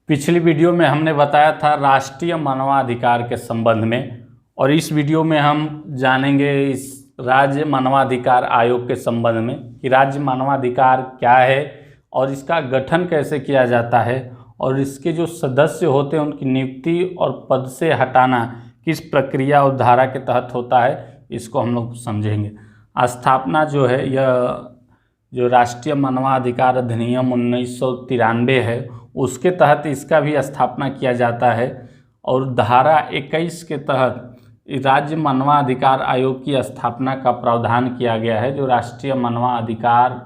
पिछली वीडियो में हमने बताया था राष्ट्रीय मानवाधिकार के संबंध में, और इस वीडियो में हम जानेंगे इस राज्य मानवाधिकार आयोग के संबंध में कि राज्य मानवाधिकार क्या है और इसका गठन कैसे किया जाता है और इसके जो सदस्य होते हैं उनकी नियुक्ति और पद से हटाना किस प्रक्रिया और धारा के तहत होता है, इसको हम लोग समझेंगे। स्थापना जो है, यह जो राष्ट्रीय मानवाधिकार अधिनियम 1993 है उसके तहत इसका भी स्थापना किया जाता है, और धारा 21 के तहत राज्य मानवाधिकार आयोग की स्थापना का प्रावधान किया गया है। जो राष्ट्रीय मानवाधिकार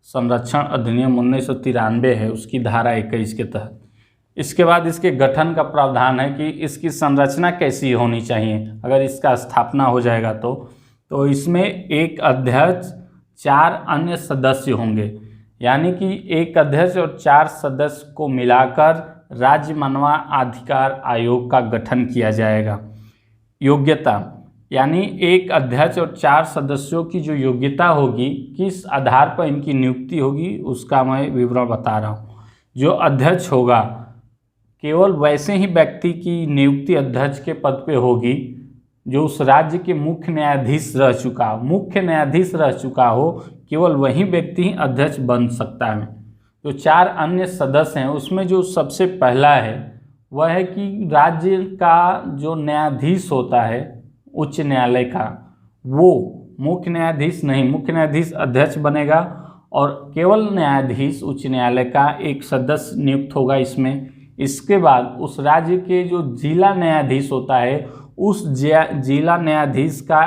संरक्षण अधिनियम 1993 है उसकी धारा 21 के तहत। इसके बाद इसके गठन का प्रावधान है कि इसकी संरचना कैसी होनी चाहिए अगर इसका स्थापना हो जाएगा तो इसमें एक अध्यक्ष 4 अन्य सदस्य होंगे, यानी कि एक अध्यक्ष और 4 सदस्य को मिलाकर राज्य मानवाधिकार आयोग का गठन किया जाएगा। योग्यता, यानी एक अध्यक्ष और 4 सदस्यों की जो योग्यता होगी, किस आधार पर इनकी नियुक्ति होगी उसका मैं विवरण बता रहा हूँ। जो अध्यक्ष होगा केवल वैसे ही व्यक्ति की नियुक्ति अध्यक्ष के पद पे होगी जो उस राज्य के मुख्य न्यायाधीश रह चुका हो, केवल वही व्यक्ति ही अध्यक्ष बन सकता है। जो 4 अन्य सदस्य हैं उसमें जो सबसे पहला है वह है कि राज्य का जो न्यायाधीश होता है उच्च न्यायालय का, वो मुख्य न्यायाधीश नहीं, मुख्य न्यायाधीश अध्यक्ष बनेगा और केवल न्यायाधीश उच्च न्यायालय का एक सदस्य नियुक्त होगा इसमें। इसके बाद उस राज्य के जो जिला न्यायाधीश होता है उस जिला न्यायाधीश का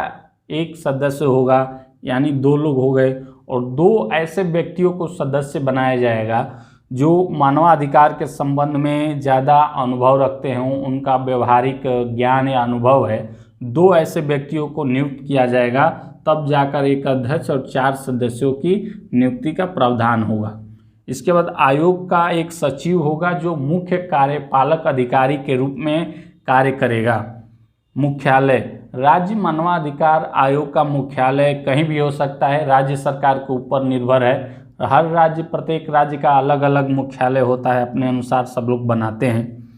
एक सदस्य होगा, यानी 2 लोग हो गए, और 2 ऐसे व्यक्तियों को सदस्य बनाया जाएगा जो मानवाधिकार के संबंध में ज़्यादा अनुभव रखते हों, उनका व्यवहारिक ज्ञान या अनुभव है। 2 ऐसे व्यक्तियों को नियुक्त किया जाएगा, तब जाकर एक अध्यक्ष और 4 सदस्यों की नियुक्ति का प्रावधान होगा। इसके बाद आयोग का एक सचिव होगा जो मुख्य कार्यपालक अधिकारी के रूप में कार्य करेगा। मुख्यालय, राज्य मानवाधिकार आयोग का मुख्यालय कहीं भी हो सकता है, राज्य सरकार के ऊपर निर्भर है। हर राज्य, प्रत्येक राज्य का अलग अलग मुख्यालय होता है, अपने अनुसार सब लोग बनाते हैं।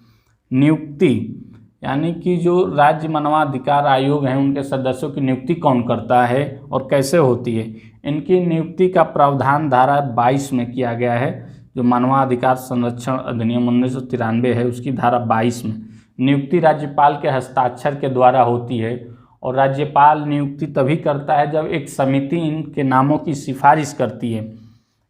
नियुक्ति, यानी कि जो राज्य मानवाधिकार आयोग हैं उनके सदस्यों की नियुक्ति कौन करता है और कैसे होती है, इनकी नियुक्ति का प्रावधान धारा 22 में किया गया है। जो मानवाधिकार संरक्षण अधिनियम 1993 है उसकी धारा 22 में नियुक्ति राज्यपाल के हस्ताक्षर के द्वारा होती है, और राज्यपाल नियुक्ति तभी करता है जब एक समिति इनके नामों की सिफारिश करती है।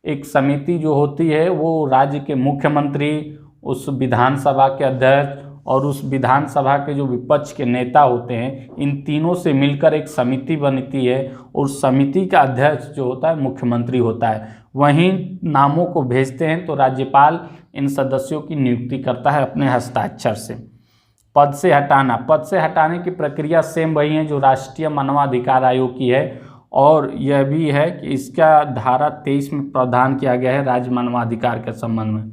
एक समिति जो होती है वो राज्य के मुख्यमंत्री, उस विधानसभा के अध्यक्ष और उस विधानसभा के जो विपक्ष के नेता होते हैं, इन तीनों से मिलकर एक समिति बनती है, और समिति का अध्यक्ष जो होता है मुख्यमंत्री होता है। वहीं नामों को भेजते हैं तो राज्यपाल इन सदस्यों की नियुक्ति करता है अपने हस्ताक्षर से। पद से हटाना, पद से हटाने की प्रक्रिया सेम वही है जो राष्ट्रीय मानवाधिकार आयोग की है, और यह भी है कि इसका धारा 23 में प्रावधान किया गया है राज्य मानवाधिकार के संबंध में।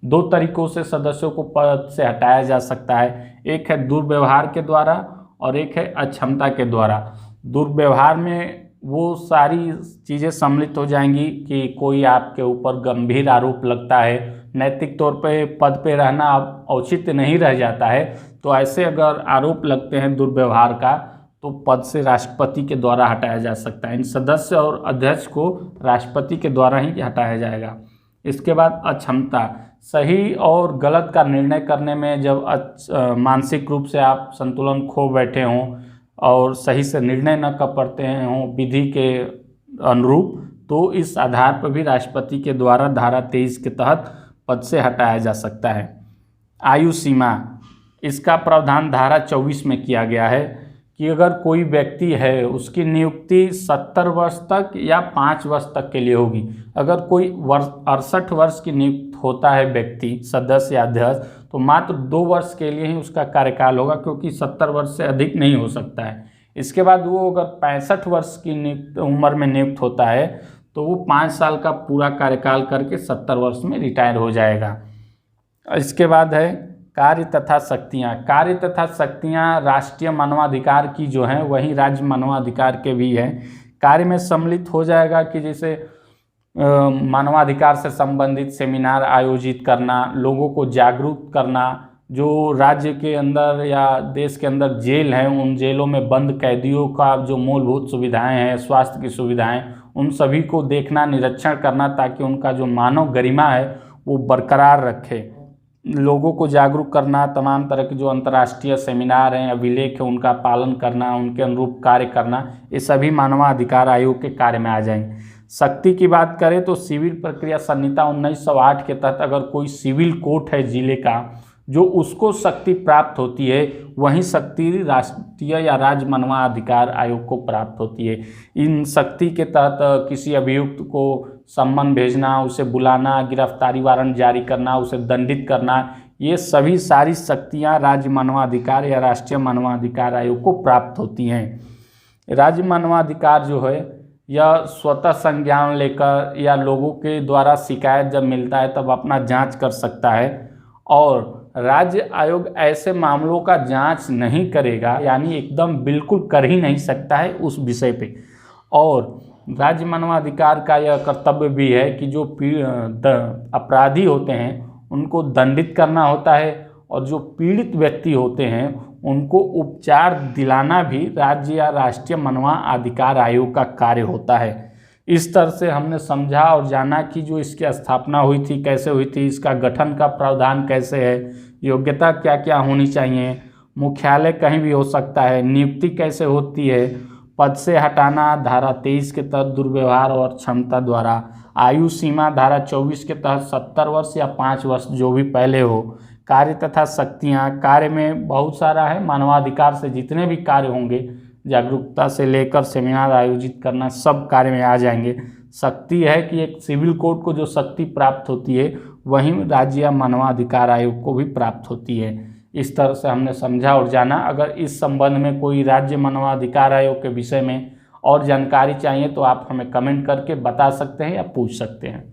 2 तरीकों से सदस्यों को पद से हटाया जा सकता है, एक है दुर्व्यवहार के द्वारा और एक है अक्षमता के द्वारा। दुर्व्यवहार में वो सारी चीज़ें सम्मिलित हो जाएंगी कि कोई आपके ऊपर गंभीर आरोप लगता है, नैतिक तौर पे पद पे रहना अब औचित्य नहीं रह जाता है, तो ऐसे अगर आरोप लगते हैं दुर्व्यवहार का तो पद से राष्ट्रपति के द्वारा हटाया जा सकता है। इन सदस्य और अध्यक्ष को राष्ट्रपति के द्वारा ही हटाया जाएगा। इसके बाद अक्षमता, सही और गलत का निर्णय करने में जब मानसिक रूप से आप संतुलन खो बैठे हों और सही से निर्णय न कर पाते हों विधि के अनुरूप, तो इस आधार पर भी राष्ट्रपति के द्वारा धारा 23 के तहत पद से हटाया जा सकता है। आयु सीमा, इसका प्रावधान धारा 24 में किया गया है कि अगर कोई व्यक्ति है उसकी नियुक्ति 70 वर्ष तक या 5 वर्ष तक के लिए होगी। अगर कोई 68 वर्ष की नियुक्त होता है व्यक्ति सदस्य या अध्यक्ष, तो मात्र 2 वर्ष के लिए ही उसका कार्यकाल होगा, क्योंकि 70 वर्ष से अधिक नहीं हो सकता है। इसके बाद वो अगर 65 वर्ष की उम्र में नियुक्त होता है तो वो 5 साल का पूरा कार्यकाल करके 70 वर्ष में रिटायर हो जाएगा। इसके बाद है कार्य तथा शक्तियाँ। कार्य तथा शक्तियाँ राष्ट्रीय मानवाधिकार की जो हैं वही राज्य मानवाधिकार के भी हैं। कार्य में सम्मिलित हो जाएगा कि जैसे मानवाधिकार से संबंधित सेमिनार आयोजित करना, लोगों को जागरूक करना, जो राज्य के अंदर या देश के अंदर जेल हैं उन जेलों में बंद कैदियों का जो मूलभूत सुविधाएं हैं, स्वास्थ्य की सुविधाएं, उन सभी को देखना, निरीक्षण करना, ताकि उनका जो मानव गरिमा है वो बरकरार रखे। लोगों को जागरूक करना, तमाम तरह के जो अंतर्राष्ट्रीय सेमिनार हैं, अभिलेख है, उनका पालन करना, उनके अनुरूप कार्य करना, ये सभी मानवाधिकार आयोग के कार्य में आ जाएंगे। शक्ति की बात करें तो सिविल प्रक्रिया संहिता 1908 के तहत अगर कोई सिविल कोर्ट है जिले का जो उसको शक्ति प्राप्त होती है, वहीं शक्ति राष्ट्रीय या राज्य मानवाधिकार आयोग को प्राप्त होती है। इन शक्ति के तहत किसी अभियुक्त को सम्मन भेजना, उसे बुलाना, गिरफ्तारी वारंट जारी करना, उसे दंडित करना, ये सभी सारी शक्तियाँ राज्य मानवाधिकार या राष्ट्रीय मानवाधिकार आयोग को प्राप्त होती हैं। राज्य मानवाधिकार जो है यह स्वतः संज्ञान लेकर या लोगों के द्वारा शिकायत जब मिलता है तब अपना जांच कर सकता है, और राज्य आयोग ऐसे मामलों का जांच नहीं करेगा, यानी एकदम बिल्कुल कर ही नहीं सकता है उस विषय पे। और राज्य मानवाधिकार का यह कर्तव्य भी है कि जो अपराधी होते हैं उनको दंडित करना होता है, और जो पीड़ित व्यक्ति होते हैं उनको उपचार दिलाना भी राज्य या राष्ट्रीय मानवाधिकार आयोग का कार्य होता है। इस तरह से हमने समझा और जाना कि जो इसकी स्थापना हुई थी, कैसे हुई थी, इसका गठन का प्रावधान कैसे है, योग्यता क्या क्या होनी चाहिए, मुख्यालय कहीं भी हो सकता है, नियुक्ति कैसे होती है, पद से हटाना धारा 23 के तहत दुर्व्यवहार और क्षमता द्वारा, आयु सीमा धारा 24 के तहत 70 वर्ष या 5 वर्ष जो भी पहले हो, कार्य तथा शक्तियाँ, कार्य में बहुत सारा है, मानवाधिकार से जितने भी कार्य होंगे, जागरूकता से लेकर सेमिनार आयोजित करना, सब कार्य में आ जाएंगे। शक्ति है कि एक सिविल कोर्ट को जो शक्ति प्राप्त होती है वहीं राज्य या मानवाधिकार आयोग को भी प्राप्त होती है। इस तरह से हमने समझा और जाना। अगर इस संबंध में कोई राज्य मानवाधिकार आयोग के विषय में और जानकारी चाहिए तो आप हमें कमेंट करके बता सकते हैं या पूछ सकते हैं।